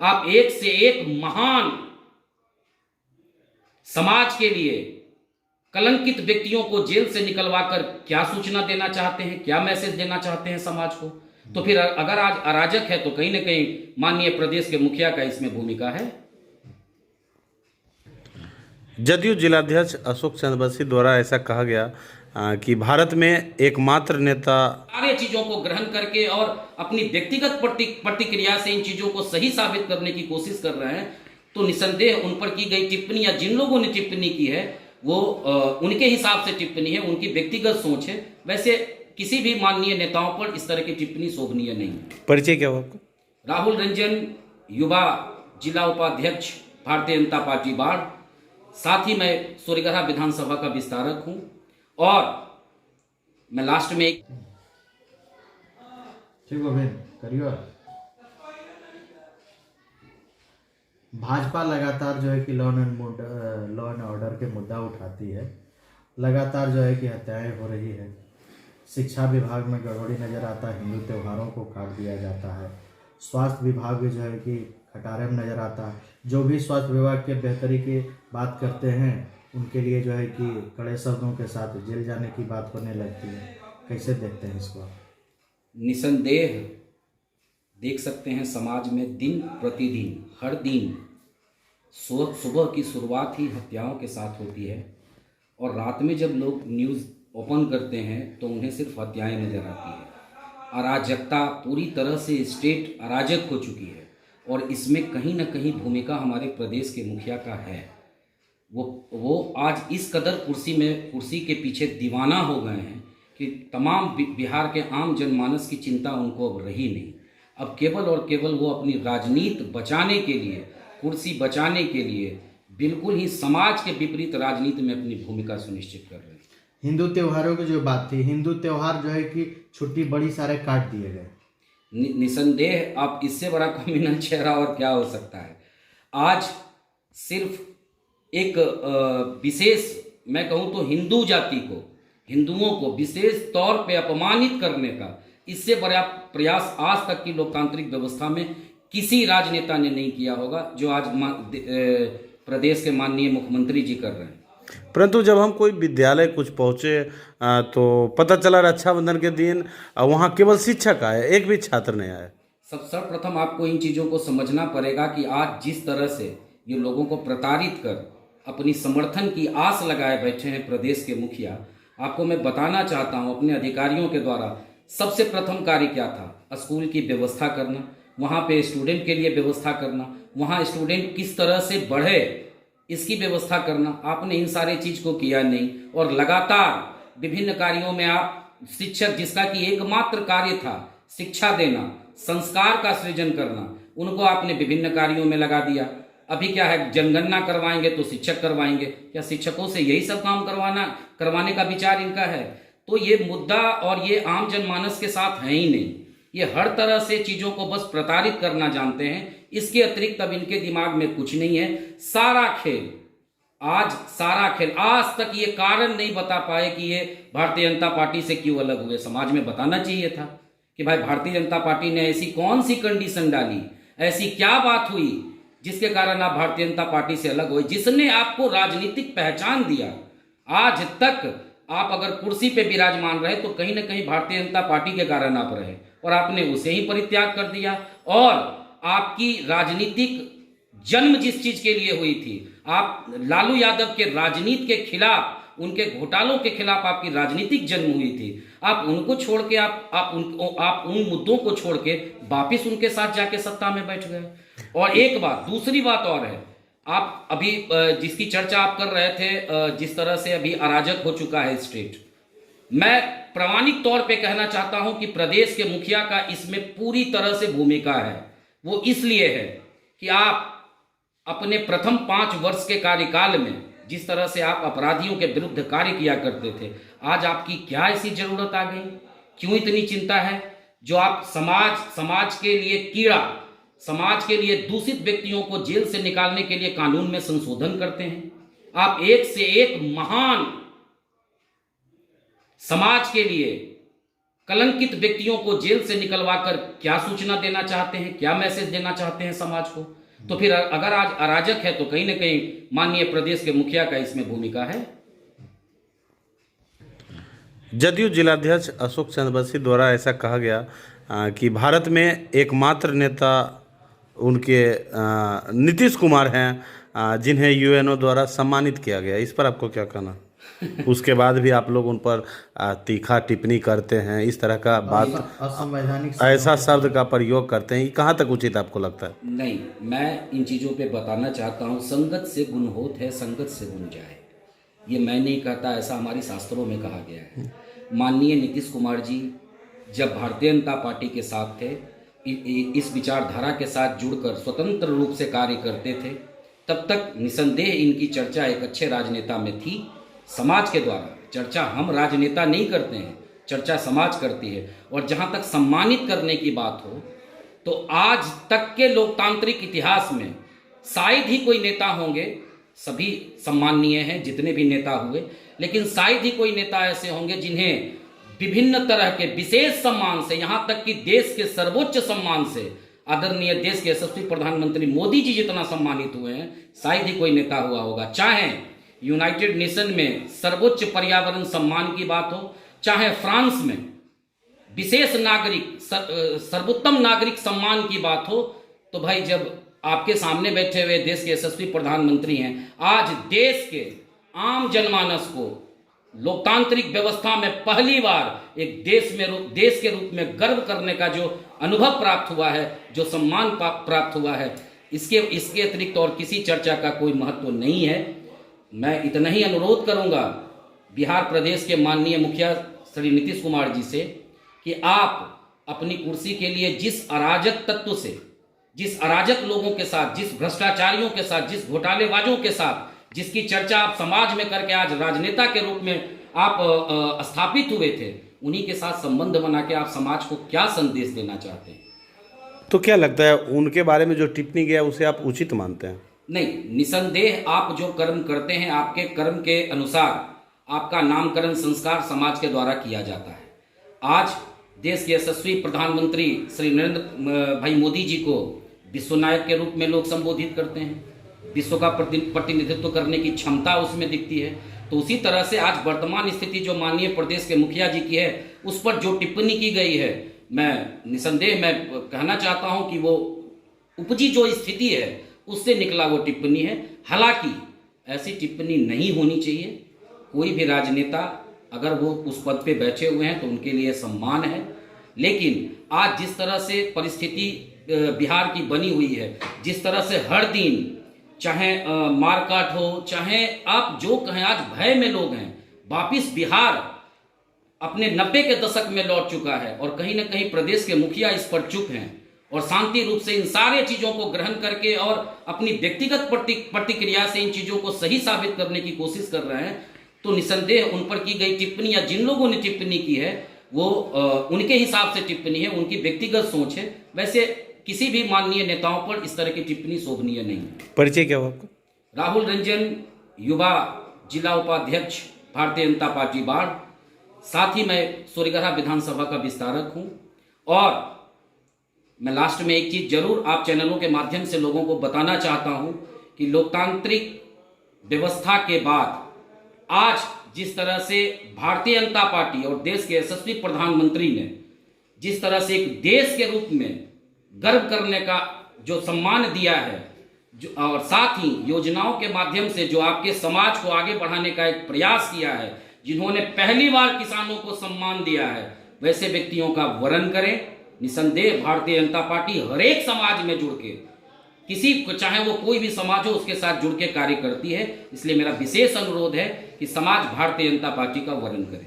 आप एक से एक महान समाज के लिए कलंकित व्यक्तियों को जेल से निकलवाकर क्या सूचना देना चाहते हैं, क्या मैसेज देना चाहते हैं समाज को? तो फिर अगर आज अराजक है तो कहीं ना कहीं माननीय प्रदेश के मुखिया का इसमें भूमिका है। जदयू जिलाध्यक्ष अशोक चंद्र बंसी द्वारा ऐसा कहा गया कि भारत में एकमात्र नेता सारे चीजों को ग्रहण करके और अपनी व्यक्तिगत प्रतिक्रिया से इन चीजों को सही साबित करने की कोशिश कर रहे हैं, तो निसंदेह उन पर की गई टिप्पणी या जिन लोगों ने टिप्पणी की है वो उनके हिसाब से टिप्पणी है, उनकी व्यक्तिगत सोच है। वैसे किसी भी माननीय नेताओं पर इस तरह की टिप्पणी शोभनीय नहीं है। परिचय क्या हुआ आपका? राहुल रंजन, युवा जिला उपाध्यक्ष भारतीय जनता पार्टी बाढ़, साथ ही मैं सूर्यगढ़ा विधानसभा का विस्तारक हूं। और मैं लास्ट में एक ठीक हो करियो। भाजपा लगातार जो है कि लॉ एंड ऑर्डर के मुद्दा उठाती है, लगातार जो है कि हत्याएं हो रही है, शिक्षा विभाग में गड़बड़ी नज़र आता है, हिंदू त्योहारों को काट दिया जाता है, स्वास्थ्य विभाग भी जो है कि खटारे में नज़र आता है। जो भी स्वास्थ्य विभाग के बेहतरी की बात करते हैं उनके लिए जो है कि कड़े शब्दों के साथ जेल जाने की बात करने लगती है। कैसे देखते हैं इसको? निसंदेह देख सकते हैं समाज में दिन प्रतिदिन हर दिन सुबह की शुरुआत ही हत्याओं के साथ होती है, और रात में जब लोग न्यूज़ ओपन करते हैं तो उन्हें सिर्फ हत्याएं नजर आती है। अराजकता पूरी तरह से स्टेट अराजक हो चुकी है, और इसमें कहीं ना कहीं भूमिका हमारे प्रदेश के मुखिया का है। वो आज इस कदर कुर्सी के पीछे दीवाना हो गए हैं कि तमाम बिहार के आम जनमानस की चिंता उनको अब रही नहीं। अब केवल और केवल वो अपनी राजनीति बचाने के लिए, कुर्सी बचाने के लिए बिल्कुल ही समाज के विपरीत राजनीति में अपनी भूमिका सुनिश्चित कर रहे हैं। हिंदू त्योहारों की जो बात थी, हिंदू त्योहार जो है कि छुट्टी बड़ी सारे काट दिए गए। निसंदेह आप इससे बड़ा कम्युनल चेहरा और क्या हो सकता है। आज सिर्फ एक विशेष, मैं कहूँ तो हिंदू जाति को, हिंदुओं को विशेष तौर पे अपमानित करने का इससे बड़ा प्रयास आज तक की लोकतांत्रिक व्यवस्था में किसी राजनेता ने नहीं किया होगा, जो आज प्रदेश के माननीय मुख्यमंत्री जी कर रहे हैं। परंतु जब हम कोई विद्यालय कुछ पहुँचे तो पता चला रक्षाबंधन के दिन वहाँ केवल शिक्षक आए, एक भी छात्र नहीं आया। सर्वप्रथम आपको इन चीज़ों को समझना पड़ेगा कि आज जिस तरह से ये लोगों को प्रताड़ित कर अपनी समर्थन की आस लगाए बैठे हैं प्रदेश के मुखिया, आपको मैं बताना चाहता हूँ अपने अधिकारियों के द्वारा सबसे प्रथम कार्य क्या था? स्कूल की व्यवस्था करना, वहाँ पे स्टूडेंट के लिए व्यवस्था करना, वहाँ स्टूडेंट किस तरह से बढ़े इसकी व्यवस्था करना। आपने इन सारे चीज़ को किया नहीं, और लगातार विभिन्न कार्यों में आप शिक्षक, जिसका कि एकमात्र कार्य था शिक्षा देना, संस्कार का सृजन करना, उनको आपने विभिन्न कार्यों में लगा दिया। अभी क्या है, जनगणना करवाएंगे तो शिक्षक करवाएंगे, क्या शिक्षकों से यही सब काम करवाने का विचार इनका है? तो ये मुद्दा और ये आम जनमानस के साथ है ही नहीं। ये हर तरह से चीज़ों को बस प्रताड़ित करना जानते हैं, इसके अतिरिक्त अब इनके दिमाग में कुछ नहीं है। सारा खेल आज तक ये कारण नहीं बता पाए कि ये भारतीय जनता पार्टी से क्यों अलग हुए। समाज में बताना चाहिए था कि भाई भारतीय जनता पार्टी ने ऐसी कौन सी कंडीशन डाली, ऐसी क्या बात हुई जिसके कारण आप भारतीय जनता पार्टी से अलग हुए, जिसने आपको राजनीतिक पहचान दिया। आज तक आप अगर कुर्सी पे विराजमान रहे तो कहीं ना कहीं भारतीय जनता पार्टी के कारण आप रहे, और आपने उसे ही परित्याग कर दिया। और आपकी राजनीतिक जन्म जिस चीज के लिए हुई थी, आप लालू यादव के राजनीति के खिलाफ, उनके घोटालों के खिलाफ आपकी राजनीतिक जन्म हुई थी, आप उनको छोड़ के आप उन मुद्दों को छोड़ के वापिस उनके साथ जाके सत्ता में बैठ गए। और एक बात, दूसरी बात और है, आप अभी जिसकी चर्चा आप कर रहे थे, जिस तरह से अभी अराजक हो चुका है स्टेट, मैं प्रामाणिक तौर पे कहना चाहता हूं कि प्रदेश के मुखिया का इसमें पूरी तरह से भूमिका है। वो इसलिए है कि आप अपने प्रथम 5 वर्ष के कार्यकाल में जिस तरह से आप अपराधियों के विरुद्ध कार्य किया करते थे, आज आपकी क्या ऐसी जरूरत आ गई? क्यों इतनी चिंता है? जो आप समाज के लिए कीड़ा, समाज के लिए दूषित व्यक्तियों को जेल से निकालने के लिए कानून में संशोधन करते हैं। आप एक से एक महान समाज के लिए कलंकित व्यक्तियों को जेल से निकलवाकर क्या सूचना देना चाहते हैं, क्या मैसेज देना चाहते हैं समाज को? तो फिर अगर आज अराजक है तो कहीं ना कहीं माननीय प्रदेश के मुखिया का इसमें भूमिका है। जदयू जिलाध्यक्ष अशोक चंद्र बंसी द्वारा ऐसा कहा गया कि भारत में एकमात्र नेता उनके नीतीश कुमार हैं जिन्हें यूएनओ द्वारा सम्मानित किया गया। इस पर आपको क्या कहना? उसके बाद भी आप लोग उन पर तीखा टिप्पणी करते हैं, इस तरह का बात, असंवैधानिक ऐसा शब्द का प्रयोग करते हैं, ये कहाँ तक उचित आपको लगता है? नहीं, मैं इन चीज़ों पे बताना चाहता हूँ, संगत से गुण होत है, संगत से गुण जाए। ये मैं नहीं कहता, ऐसा हमारी शास्त्रों में कहा गया है। माननीय नीतीश कुमार जी जब भारतीय जनता पार्टी के साथ थे, इस विचारधारा के साथ जुड़कर स्वतंत्र रूप से कार्य करते थे, तब तक निसंदेह इनकी चर्चा एक अच्छे राजनेता में थी। समाज के द्वारा चर्चा हम राजनेता नहीं करते हैं, चर्चा समाज करती है। और जहाँ तक सम्मानित करने की बात हो, तो आज तक के लोकतांत्रिक इतिहास में शायद ही कोई नेता होंगे, सभी सम्माननीय हैं जितने भी नेता हुए, लेकिन शायद ही कोई नेता ऐसे होंगे जिन्हें विभिन्न तरह के विशेष सम्मान से, यहाँ तक कि देश के सर्वोच्च सम्मान से, आदरणीय देश के यशस्वी प्रधानमंत्री मोदी जी जितना सम्मानित हुए हैं, शायद ही कोई नेता हुआ होगा। चाहे यूनाइटेड नेशन में सर्वोच्च पर्यावरण सम्मान की बात हो, चाहे फ्रांस में विशेष नागरिक सर्वोत्तम नागरिक सम्मान की बात हो, तो भाई जब आपके सामने बैठे हुए देश के यशस्वी प्रधानमंत्री हैं, आज देश के आम जनमानस को लोकतांत्रिक व्यवस्था में पहली बार एक देश के रूप में गर्व करने का जो अनुभव प्राप्त हुआ है, जो सम्मान प्राप्त हुआ है, इसके अतिरिक्त और किसी चर्चा का कोई महत्व नहीं है। मैं इतना ही अनुरोध करूंगा बिहार प्रदेश के माननीय मुखिया श्री नीतीश कुमार जी से कि आप अपनी कुर्सी के लिए जिस अराजक तत्व से, जिस अराजक लोगों के साथ, जिस भ्रष्टाचारियों के साथ, जिस घोटालेबाजों के साथ, जिसकी चर्चा आप समाज में करके आज राजनेता के रूप में आप स्थापित हुए थे, उन्हीं के साथ संबंध बना के आप समाज को क्या संदेश देना चाहते हैं? तो क्या लगता है उनके बारे में जो टिप्पणी किया उसे आप उचित मानते हैं? नहीं, निसंदेह आप जो कर्म करते हैं, आपके कर्म के अनुसार आपका नामकरण संस्कार समाज के द्वारा किया जाता है। आज देश के यशस्वी प्रधानमंत्री श्री नरेंद्र भाई मोदी जी को विश्व नायक के रूप में लोग संबोधित करते हैं, विश्व का प्रतिनिधित्व करने की क्षमता उसमें दिखती है। तो उसी तरह से आज वर्तमान स्थिति जो माननीय प्रदेश के मुखिया जी की है, उस पर जो टिप्पणी की गई है, मैं निसंदेह मैं कहना चाहता हूं कि वो उपजी जो स्थिति है उससे निकला वो टिप्पणी है। हालांकि ऐसी टिप्पणी नहीं होनी चाहिए। कोई भी राजनेता अगर वो उस पद पे बैठे हुए हैं तो उनके लिए सम्मान है, लेकिन आज जिस तरह से परिस्थिति बिहार की बनी हुई है, जिस तरह से हर दिन चाहे मारकाट हो, चाहे आप जो कहें, आज भय में लोग हैं। वापिस बिहार अपने 90 के दशक में लौट चुका है और कहीं ना कहीं प्रदेश के मुखिया इस पर चुप हैं और शांति रूप से इन सारे चीज़ों को ग्रहण करके और अपनी व्यक्तिगत प्रतिक्रिया से इन चीज़ों को सही साबित करने की कोशिश कर रहे हैं। तो निसंदेह उन पर की गई टिप्पणी या जिन लोगों ने टिप्पणी की है वो उनके हिसाब से टिप्पणी है, उनकी व्यक्तिगत सोच है। वैसे किसी भी माननीय नेताओं पर इस तरह की टिप्पणी शोभनीय नहीं है। परिचय क्या हुआ आपका? राहुल रंजन, युवा जिला उपाध्यक्ष, भारतीय जनता पार्टी बाढ़। साथ ही मैं सूर्यगढ़ा विधानसभा का विस्तारक हूं। और मैं लास्ट में एक चीज जरूर आप चैनलों के माध्यम से लोगों को बताना चाहता हूं कि लोकतांत्रिक व्यवस्था के बाद आज जिस तरह से भारतीय जनता पार्टी और देश के यशस्वी प्रधानमंत्री ने जिस तरह से एक देश के रूप में गर्व करने का जो सम्मान दिया है, जो और साथ ही योजनाओं के माध्यम से जो आपके समाज को आगे बढ़ाने का एक प्रयास किया है, जिन्होंने पहली बार किसानों को सम्मान दिया है, वैसे व्यक्तियों का वरण करें। निसंदेह भारतीय जनता पार्टी हर एक समाज में जुड़ के, किसी को चाहे वो कोई भी समाज हो, उसके साथ जुड़ के कार्य करती है। इसलिए मेरा विशेष अनुरोध है कि समाज भारतीय जनता पार्टी का वरण करे।